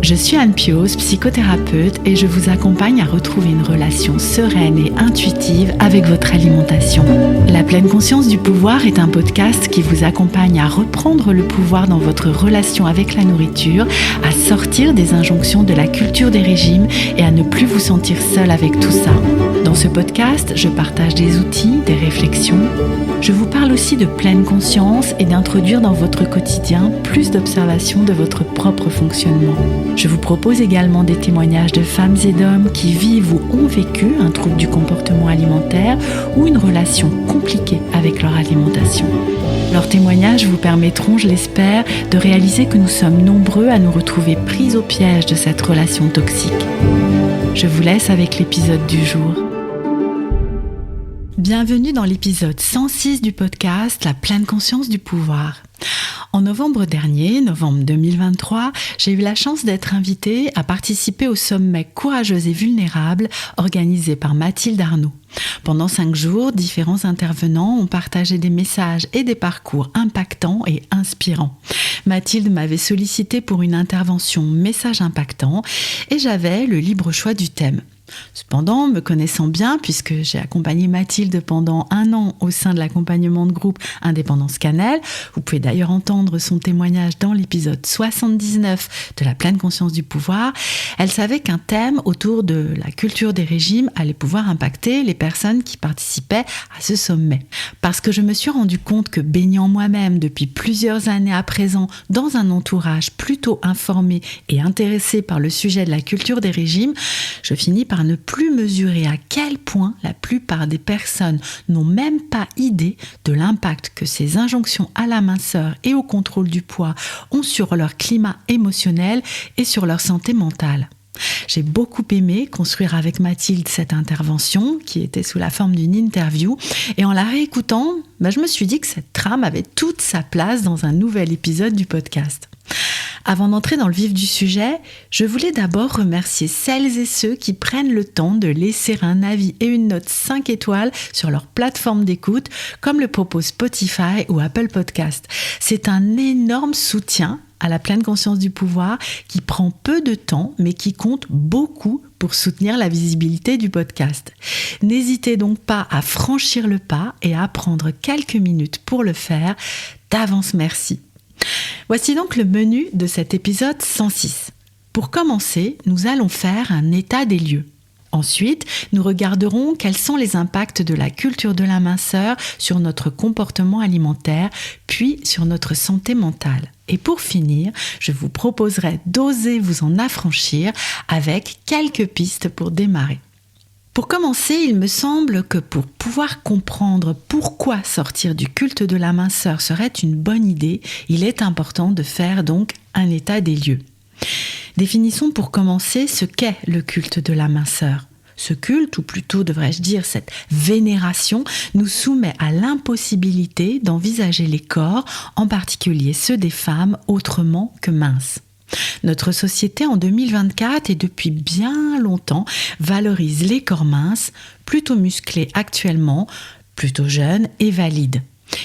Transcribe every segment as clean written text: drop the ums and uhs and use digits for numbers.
Je suis Anne Pioz, psychothérapeute et je vous accompagne à retrouver une relation sereine et intuitive avec votre alimentation. La pleine conscience du pouvoir est un podcast qui vous accompagne à reprendre le pouvoir dans votre relation avec la nourriture, à sortir des injonctions de la culture des régimes et à ne plus vous sentir seul avec tout ça. Dans ce podcast, je partage des outils, des réflexions. Je vous parle aussi de pleine conscience et d'introduire dans votre quotidien plus d'observation de votre propre fonctionnement. Je vous propose également des témoignages de femmes et d'hommes qui vivent ou ont vécu un trouble du comportement alimentaire ou une relation compliquée avec leur alimentation. Leurs témoignages vous permettront, je l'espère, de réaliser que nous sommes nombreux à nous retrouver pris au piège de cette relation toxique. Je vous laisse avec l'épisode du jour. Bienvenue dans l'épisode 106 du podcast La pleine conscience du pouvoir. En novembre dernier, novembre 2023, j'ai eu la chance d'être invitée à participer au sommet Courageuse et vulnérable organisé par Mathilde Arnaud. Pendant 5 jours, différents intervenants ont partagé des messages et des parcours impactants et inspirants. Mathilde m'avait sollicité pour une intervention message impactant et j'avais le libre choix du thème. Cependant, me connaissant bien, puisque j'ai accompagné Mathilde pendant 1 an au sein de l'accompagnement de groupe Indépendance Cannelle, vous pouvez d'ailleurs entendre son témoignage dans l'épisode 79 de la pleine conscience du pouvoir, elle savait qu'un thème autour de la culture des régimes allait pouvoir impacter les personnes qui participaient à ce sommet. Parce que je me suis rendu compte que baignant moi-même depuis plusieurs années à présent dans un entourage plutôt informé et intéressé par le sujet de la culture des régimes, je finis par ne plus mesurer à quel point la plupart des personnes n'ont même pas idée de l'impact que ces injonctions à la minceur et au contrôle du poids ont sur leur climat émotionnel et sur leur santé mentale. J'ai beaucoup aimé construire avec Mathilde cette intervention qui était sous la forme d'une interview et en la réécoutant, je me suis dit que cette trame avait toute sa place dans un nouvel épisode du podcast. Avant d'entrer dans le vif du sujet, je voulais d'abord remercier celles et ceux qui prennent le temps de laisser un avis et une note 5 étoiles sur leur plateforme d'écoute, comme le propose Spotify ou Apple Podcast. C'est un énorme soutien à la pleine conscience du pouvoir qui prend peu de temps mais qui compte beaucoup pour soutenir la visibilité du podcast. N'hésitez donc pas à franchir le pas et à prendre quelques minutes pour le faire. D'avance, merci. Voici donc le menu de cet épisode 106. Pour commencer, nous allons faire un état des lieux. Ensuite, nous regarderons quels sont les impacts de la culture de la minceur sur notre comportement alimentaire, puis sur notre santé mentale. Et pour finir, je vous proposerai d'oser vous en affranchir avec quelques pistes pour démarrer. Pour commencer, il me semble que pour pouvoir comprendre pourquoi sortir du culte de la minceur serait une bonne idée, il est important de faire donc un état des lieux. Définissons pour commencer ce qu'est le culte de la minceur. Ce culte, ou plutôt devrais-je dire cette vénération, nous soumet à l'impossibilité d'envisager les corps, en particulier ceux des femmes, autrement que minces. Notre société en 2024 et depuis bien longtemps valorise les corps minces, plutôt musclés actuellement, plutôt jeunes et valides.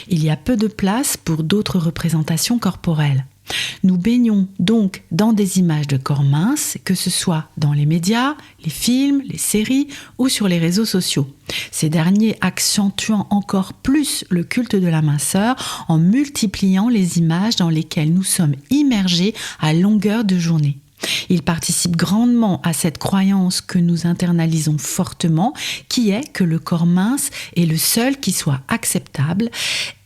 Il y a peu de place pour d'autres représentations corporelles. Nous baignons donc dans des images de corps minces, que ce soit dans les médias, les films, les séries ou sur les réseaux sociaux. Ces derniers accentuant encore plus le culte de la minceur en multipliant les images dans lesquelles nous sommes immergés à longueur de journée. Il participe grandement à cette croyance que nous internalisons fortement, qui est que le corps mince est le seul qui soit acceptable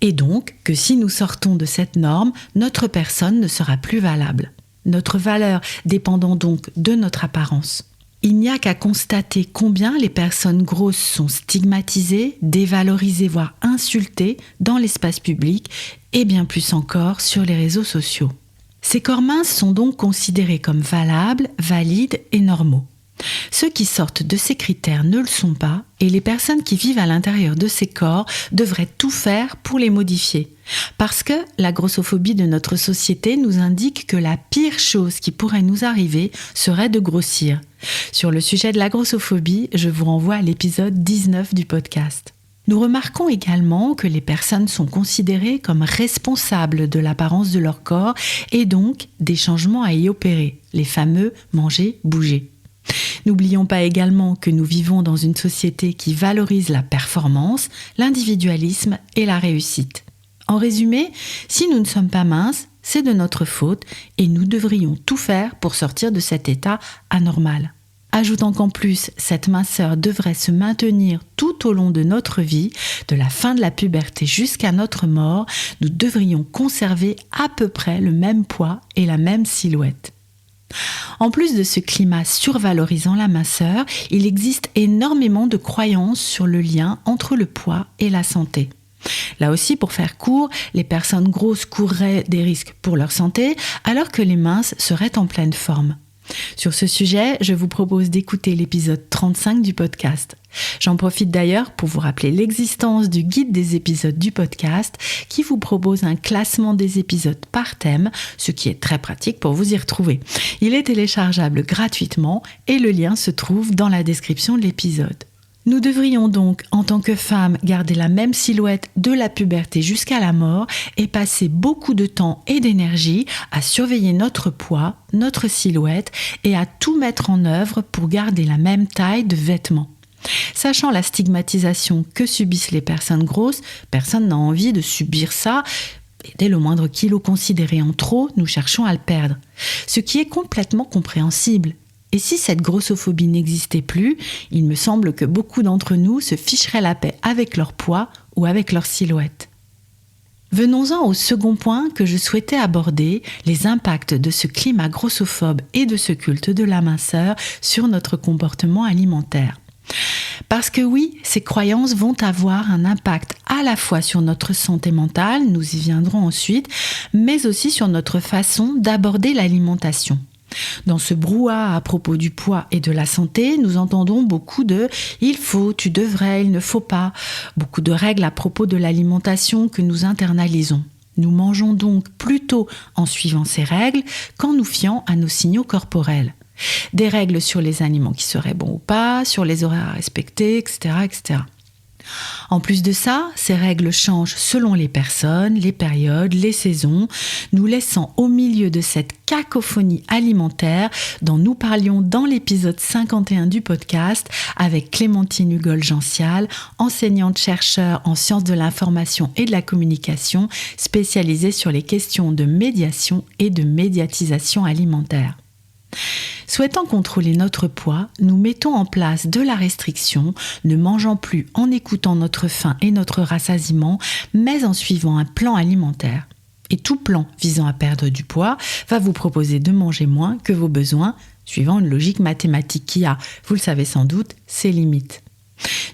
et donc que si nous sortons de cette norme, notre personne ne sera plus valable. Notre valeur dépendant donc de notre apparence. Il n'y a qu'à constater combien les personnes grosses sont stigmatisées, dévalorisées voire insultées dans l'espace public et bien plus encore sur les réseaux sociaux. Ces corps minces sont donc considérés comme valables, valides et normaux. Ceux qui sortent de ces critères ne le sont pas et les personnes qui vivent à l'intérieur de ces corps devraient tout faire pour les modifier. Parce que la grossophobie de notre société nous indique que la pire chose qui pourrait nous arriver serait de grossir. Sur le sujet de la grossophobie, je vous renvoie à l'épisode 19 du podcast. Nous remarquons également que les personnes sont considérées comme responsables de l'apparence de leur corps et donc des changements à y opérer, les fameux manger, bouger. N'oublions pas également que nous vivons dans une société qui valorise la performance, l'individualisme et la réussite. En résumé, si nous ne sommes pas minces, c'est de notre faute et nous devrions tout faire pour sortir de cet état anormal. Ajoutant qu'en plus, cette minceur devrait se maintenir tout au long de notre vie, de la fin de la puberté jusqu'à notre mort, nous devrions conserver à peu près le même poids et la même silhouette. En plus de ce climat survalorisant la minceur, il existe énormément de croyances sur le lien entre le poids et la santé. Là aussi, pour faire court, les personnes grosses courraient des risques pour leur santé, alors que les minces seraient en pleine forme. Sur ce sujet, je vous propose d'écouter l'épisode 35 du podcast. J'en profite d'ailleurs pour vous rappeler l'existence du guide des épisodes du podcast qui vous propose un classement des épisodes par thème, ce qui est très pratique pour vous y retrouver. Il est téléchargeable gratuitement et le lien se trouve dans la description de l'épisode. Nous devrions donc, en tant que femmes, garder la même silhouette de la puberté jusqu'à la mort et passer beaucoup de temps et d'énergie à surveiller notre poids, notre silhouette et à tout mettre en œuvre pour garder la même taille de vêtements. Sachant la stigmatisation que subissent les personnes grosses, personne n'a envie de subir ça. Et dès le moindre kilo considéré en trop, nous cherchons à le perdre. Ce qui est complètement compréhensible. Et si cette grossophobie n'existait plus, il me semble que beaucoup d'entre nous se ficheraient la paix avec leur poids ou avec leur silhouette. Venons-en au second point que je souhaitais aborder, les impacts de ce climat grossophobe et de ce culte de la minceur sur notre comportement alimentaire. Parce que oui, ces croyances vont avoir un impact à la fois sur notre santé mentale, nous y viendrons ensuite, mais aussi sur notre façon d'aborder l'alimentation. Dans ce brouhaha à propos du poids et de la santé, nous entendons beaucoup de « il faut »,« tu devrais »,« il ne faut pas », beaucoup de règles à propos de l'alimentation que nous internalisons. Nous mangeons donc plutôt en suivant ces règles qu'en nous fiant à nos signaux corporels. Des règles sur les aliments qui seraient bons ou pas, sur les horaires à respecter, etc., etc. En plus de ça, ces règles changent selon les personnes, les périodes, les saisons, nous laissant au milieu de cette cacophonie alimentaire dont nous parlions dans l'épisode 51 du podcast avec Clémentine Hugol-Gential, enseignante-chercheur en sciences de l'information et de la communication, spécialisée sur les questions de médiation et de médiatisation alimentaire. Souhaitant contrôler notre poids, nous mettons en place de la restriction, ne mangeant plus en écoutant notre faim et notre rassasiement, mais en suivant un plan alimentaire. Et tout plan visant à perdre du poids va vous proposer de manger moins que vos besoins, suivant une logique mathématique qui a, vous le savez sans doute, ses limites.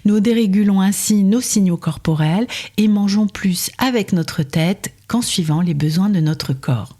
Nous dérégulons ainsi nos signaux corporels et mangeons plus avec notre tête qu'en suivant les besoins de notre corps.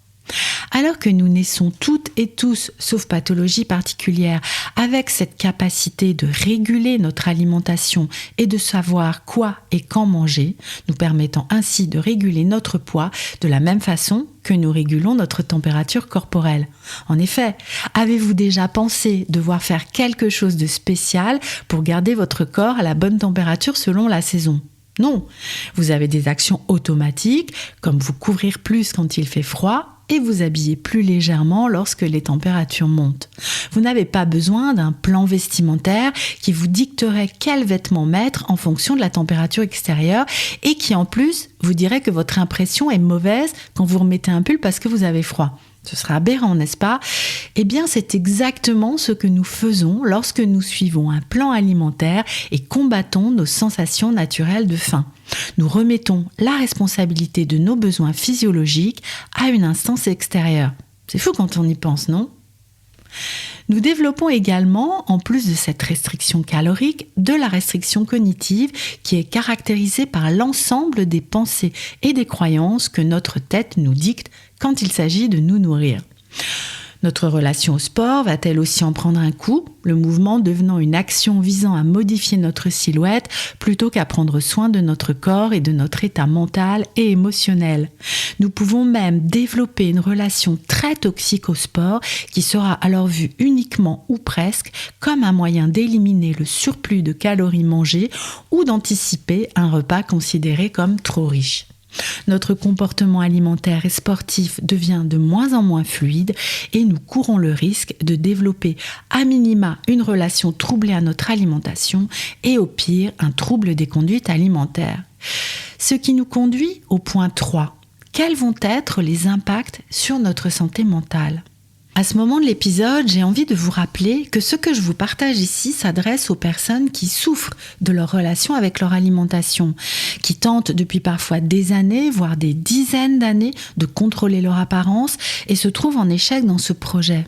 Alors que nous naissons toutes et tous, sauf pathologie particulière, avec cette capacité de réguler notre alimentation et de savoir quoi et quand manger, nous permettant ainsi de réguler notre poids de la même façon que nous régulons notre température corporelle. En effet, avez-vous déjà pensé devoir faire quelque chose de spécial pour garder votre corps à la bonne température selon la saison ? Non, vous avez des actions automatiques, comme vous couvrir plus quand il fait froid et vous habiller plus légèrement lorsque les températures montent. Vous n'avez pas besoin d'un plan vestimentaire qui vous dicterait quels vêtements mettre en fonction de la température extérieure et qui en plus vous dirait que votre impression est mauvaise quand vous remettez un pull parce que vous avez froid. Ce sera aberrant, n'est-ce pas ? Eh bien, c'est exactement ce que nous faisons lorsque nous suivons un plan alimentaire et combattons nos sensations naturelles de faim. Nous remettons la responsabilité de nos besoins physiologiques à une instance extérieure. C'est fou quand on y pense, non ? Nous développons également, en plus de cette restriction calorique, de la restriction cognitive qui est caractérisée par l'ensemble des pensées et des croyances que notre tête nous dicte quand il s'agit de nous nourrir. Notre relation au sport va-t-elle aussi en prendre un coup, le mouvement devenant une action visant à modifier notre silhouette plutôt qu'à prendre soin de notre corps et de notre état mental et émotionnel. Nous pouvons même développer une relation très toxique au sport qui sera alors vue uniquement ou presque comme un moyen d'éliminer le surplus de calories mangées ou d'anticiper un repas considéré comme trop riche. Notre comportement alimentaire et sportif devient de moins en moins fluide et nous courons le risque de développer à minima une relation troublée à notre alimentation et au pire un trouble des conduites alimentaires. Ce qui nous conduit au point 3. Quels vont être les impacts sur notre santé mentale ? À ce moment de l'épisode, j'ai envie de vous rappeler que ce que je vous partage ici s'adresse aux personnes qui souffrent de leur relation avec leur alimentation, qui tentent depuis parfois des années, voire des dizaines d'années, de contrôler leur apparence et se trouvent en échec dans ce projet.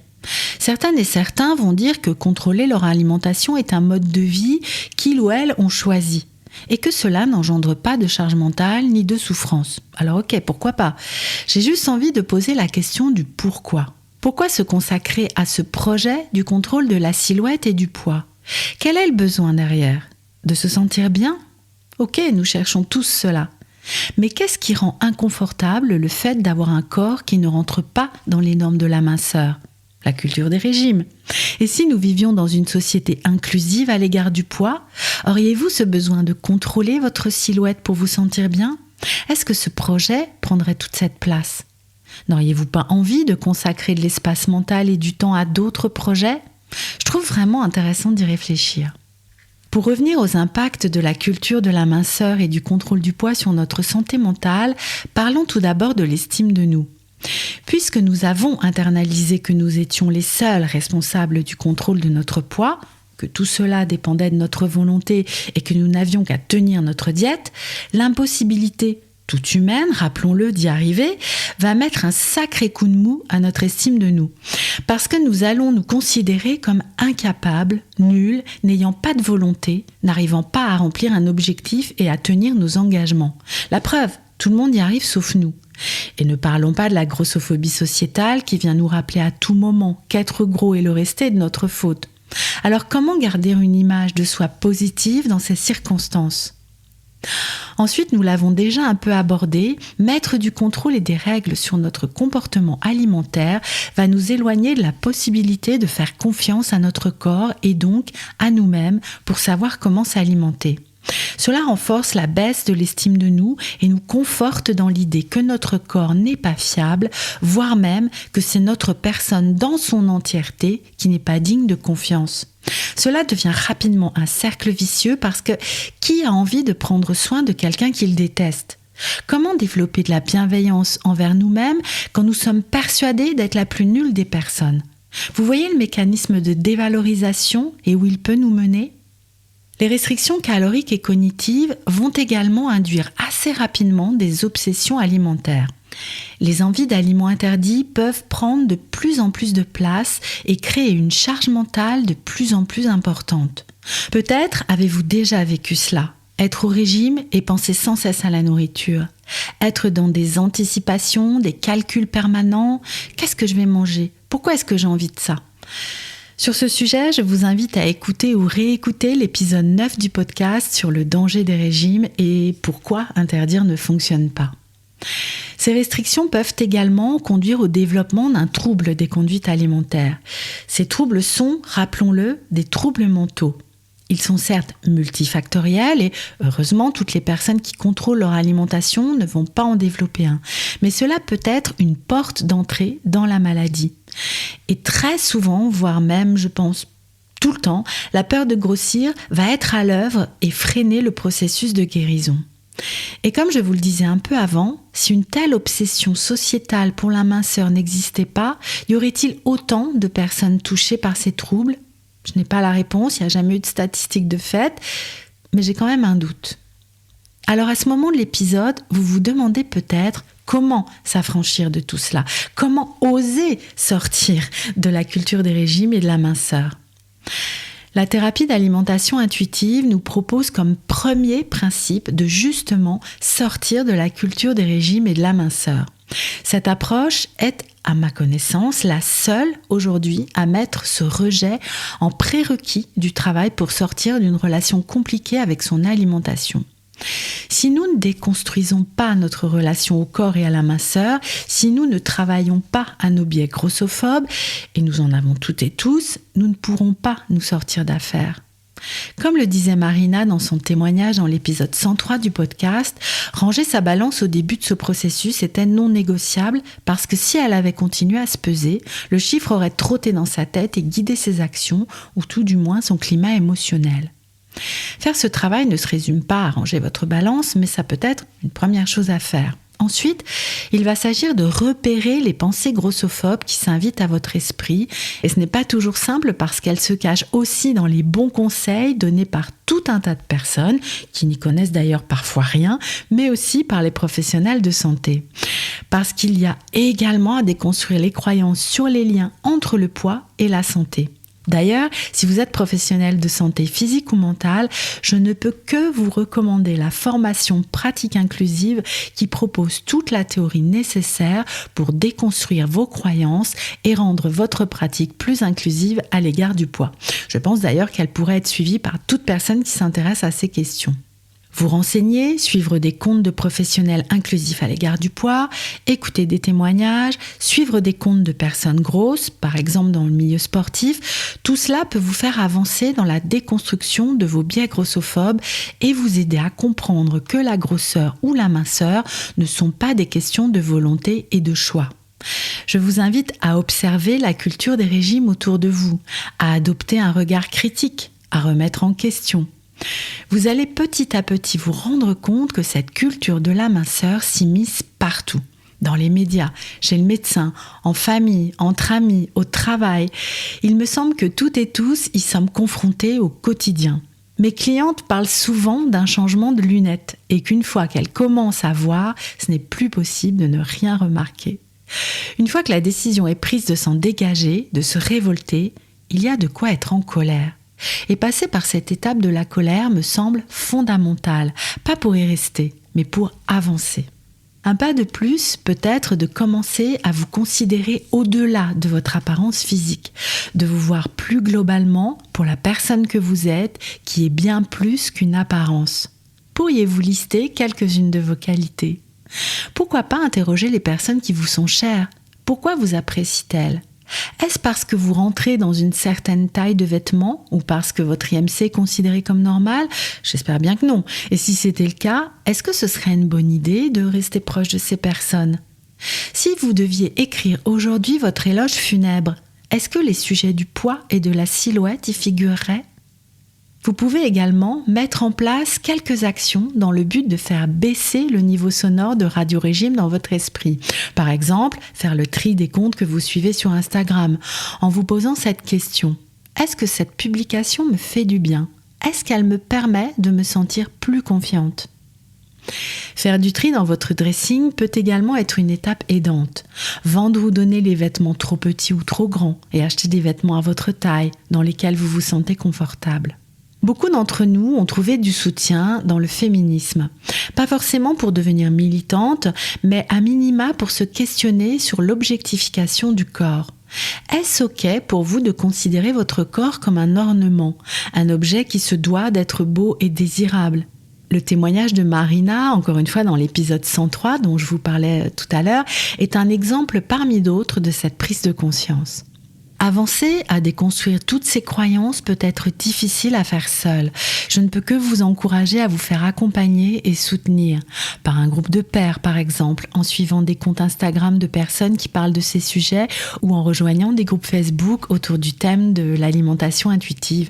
Certaines et certains vont dire que contrôler leur alimentation est un mode de vie qu'ils ou elles ont choisi. Et que cela n'engendre pas de charge mentale ni de souffrance. Alors ok, pourquoi pas ? J'ai juste envie de poser la question du pourquoi. Pourquoi se consacrer à ce projet du contrôle de la silhouette et du poids ? Quel est le besoin derrière ? De se sentir bien ? Ok, nous cherchons tous cela. Mais qu'est-ce qui rend inconfortable le fait d'avoir un corps qui ne rentre pas dans les normes de la minceur ? La culture des régimes. Et si nous vivions dans une société inclusive à l'égard du poids, auriez-vous ce besoin de contrôler votre silhouette pour vous sentir bien ? Est-ce que ce projet prendrait toute cette place ? N'auriez-vous pas envie de consacrer de l'espace mental et du temps à d'autres projets ? Je trouve vraiment intéressant d'y réfléchir. Pour revenir aux impacts de la culture de la minceur et du contrôle du poids sur notre santé mentale, parlons tout d'abord de l'estime de nous. Puisque nous avons internalisé que nous étions les seuls responsables du contrôle de notre poids, que tout cela dépendait de notre volonté et que nous n'avions qu'à tenir notre diète, l'impossibilité toute humaine, rappelons-le, d'y arriver, va mettre un sacré coup de mou à notre estime de nous. Parce que nous allons nous considérer comme incapables, nuls, n'ayant pas de volonté, n'arrivant pas à remplir un objectif et à tenir nos engagements. La preuve, tout le monde y arrive sauf nous. Et ne parlons pas de la grossophobie sociétale qui vient nous rappeler à tout moment qu'être gros et le rester est de notre faute. Alors comment garder une image de soi positive dans ces circonstances ? Ensuite, nous l'avons déjà un peu abordé, mettre du contrôle et des règles sur notre comportement alimentaire va nous éloigner de la possibilité de faire confiance à notre corps et donc à nous-mêmes pour savoir comment s'alimenter. Cela renforce la baisse de l'estime de nous et nous conforte dans l'idée que notre corps n'est pas fiable, voire même que c'est notre personne dans son entièreté qui n'est pas digne de confiance. Cela devient rapidement un cercle vicieux parce que qui a envie de prendre soin de quelqu'un qu'il déteste ? Comment développer de la bienveillance envers nous-mêmes quand nous sommes persuadés d'être la plus nulle des personnes ? Vous voyez le mécanisme de dévalorisation et où il peut nous mener ? Les restrictions caloriques et cognitives vont également induire assez rapidement des obsessions alimentaires. Les envies d'aliments interdits peuvent prendre de plus en plus de place et créer une charge mentale de plus en plus importante. Peut-être avez-vous déjà vécu cela. Être au régime et penser sans cesse à la nourriture. Être dans des anticipations, des calculs permanents. Qu'est-ce que je vais manger ? Pourquoi est-ce que j'ai envie de ça ? Sur ce sujet, je vous invite à écouter ou réécouter l'épisode 9 du podcast sur le danger des régimes et pourquoi interdire ne fonctionne pas. Ces restrictions peuvent également conduire au développement d'un trouble des conduites alimentaires. Ces troubles sont, rappelons-le, des troubles mentaux. Ils sont certes multifactoriels et heureusement toutes les personnes qui contrôlent leur alimentation ne vont pas en développer un. Mais cela peut être une porte d'entrée dans la maladie. Et très souvent, voire même je pense tout le temps, la peur de grossir va être à l'œuvre et freiner le processus de guérison. Et comme je vous le disais un peu avant, si une telle obsession sociétale pour la minceur n'existait pas, y aurait-il autant de personnes touchées par ces troubles ? Je n'ai pas la réponse, il n'y a jamais eu de statistiques de fait, mais j'ai quand même un doute. Alors à ce moment de l'épisode, vous vous demandez peut-être comment s'affranchir de tout cela, comment oser sortir de la culture des régimes et de la minceur. La thérapie d'alimentation intuitive nous propose comme premier principe de justement sortir de la culture des régimes et de la minceur. Cette approche est, à ma connaissance, la seule aujourd'hui à mettre ce rejet en prérequis du travail pour sortir d'une relation compliquée avec son alimentation. Si nous ne déconstruisons pas notre relation au corps et à la minceur, si nous ne travaillons pas à nos biais grossophobes, et nous en avons toutes et tous, nous ne pourrons pas nous sortir d'affaire. Comme le disait Marina dans son témoignage dans l'épisode 103 du podcast, ranger sa balance au début de ce processus était non négociable parce que si elle avait continué à se peser, le chiffre aurait trotté dans sa tête et guidé ses actions, ou tout du moins son climat émotionnel. Faire ce travail ne se résume pas à ranger votre balance, mais ça peut être une première chose à faire. Ensuite, il va s'agir de repérer les pensées grossophobes qui s'invitent à votre esprit. Et ce n'est pas toujours simple parce qu'elles se cachent aussi dans les bons conseils donnés par tout un tas de personnes, qui n'y connaissent d'ailleurs parfois rien, mais aussi par les professionnels de santé. Parce qu'il y a également à déconstruire les croyances sur les liens entre le poids et la santé. D'ailleurs, si vous êtes professionnel de santé physique ou mentale, je ne peux que vous recommander la formation pratique inclusive qui propose toute la théorie nécessaire pour déconstruire vos croyances et rendre votre pratique plus inclusive à l'égard du poids. Je pense d'ailleurs qu'elle pourrait être suivie par toute personne qui s'intéresse à ces questions. Vous renseigner, suivre des comptes de professionnels inclusifs à l'égard du poids, écouter des témoignages, suivre des comptes de personnes grosses, par exemple dans le milieu sportif, tout cela peut vous faire avancer dans la déconstruction de vos biais grossophobes et vous aider à comprendre que la grosseur ou la minceur ne sont pas des questions de volonté et de choix. Je vous invite à observer la culture des régimes autour de vous, à adopter un regard critique, à remettre en question. Vous allez petit à petit vous rendre compte que cette culture de la minceur s'immisce partout. Dans les médias, chez le médecin, en famille, entre amis, au travail. Il me semble que toutes et tous y sommes confrontés au quotidien. Mes clientes parlent souvent d'un changement de lunettes et qu'une fois qu'elles commencent à voir, ce n'est plus possible de ne rien remarquer. Une fois que la décision est prise de s'en dégager, de se révolter, il y a de quoi être en colère. Et passer par cette étape de la colère me semble fondamental, pas pour y rester, mais pour avancer. Un pas de plus peut être de commencer à vous considérer au-delà de votre apparence physique, de vous voir plus globalement pour la personne que vous êtes, qui est bien plus qu'une apparence. Pourriez-vous lister quelques-unes de vos qualités ? Pourquoi pas interroger les personnes qui vous sont chères ? Pourquoi vous apprécient-elles ? Est-ce parce que vous rentrez dans une certaine taille de vêtements ou parce que votre IMC est considéré comme normal ? J'espère bien que non. Et si c'était le cas, est-ce que ce serait une bonne idée de rester proche de ces personnes ? Si vous deviez écrire aujourd'hui votre éloge funèbre, est-ce que les sujets du poids et de la silhouette y figureraient ? Vous pouvez également mettre en place quelques actions dans le but de faire baisser le niveau sonore de Radio Régime dans votre esprit. Par exemple, faire le tri des comptes que vous suivez sur Instagram en vous posant cette question. Est-ce que cette publication me fait du bien ? Est-ce qu'elle me permet de me sentir plus confiante ? Faire du tri dans votre dressing peut également être une étape aidante. Vendre ou donner les vêtements trop petits ou trop grands et acheter des vêtements à votre taille dans lesquels vous vous sentez confortable. Beaucoup d'entre nous ont trouvé du soutien dans le féminisme. Pas forcément pour devenir militante, mais à minima pour se questionner sur l'objectification du corps. Est-ce ok pour vous de considérer votre corps comme un ornement, un objet qui se doit d'être beau et désirable ? Le témoignage de Marina, encore une fois dans l'épisode 103 dont je vous parlais tout à l'heure, est un exemple parmi d'autres de cette prise de conscience. Avancer à déconstruire toutes ces croyances peut être difficile à faire seul. Je ne peux que vous encourager à vous faire accompagner et soutenir par un groupe de pairs par exemple, en suivant des comptes Instagram de personnes qui parlent de ces sujets ou en rejoignant des groupes Facebook autour du thème de l'alimentation intuitive.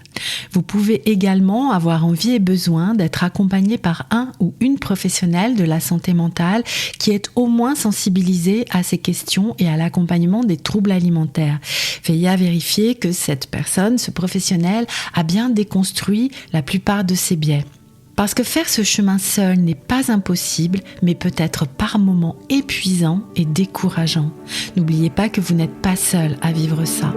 Vous pouvez également avoir envie et besoin d'être accompagné par un ou une professionnelle de la santé mentale qui est au moins sensibilisée à ces questions et à l'accompagnement des troubles alimentaires. Veillez à vérifier que cette personne, ce professionnel, a bien déconstruit la plupart de ses biais. Parce que faire ce chemin seul n'est pas impossible, mais peut être par moments épuisant et décourageant. N'oubliez pas que vous n'êtes pas seul à vivre ça.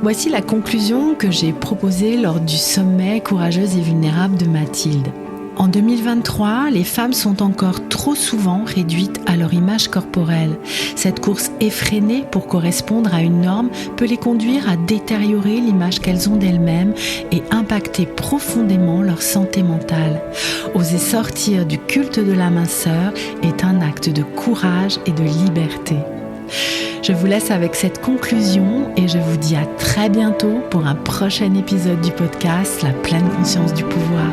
Voici la conclusion que j'ai proposée lors du sommet Courageuse et vulnérable de Mathilde. En 2023, les femmes sont encore trop souvent réduites à leur image corporelle. Cette course effrénée pour correspondre à une norme peut les conduire à détériorer l'image qu'elles ont d'elles-mêmes et impacter profondément leur santé mentale. Oser sortir du culte de la minceur est un acte de courage et de liberté. Je vous laisse avec cette conclusion et je vous dis à très bientôt pour un prochain épisode du podcast La pleine conscience du pouvoir.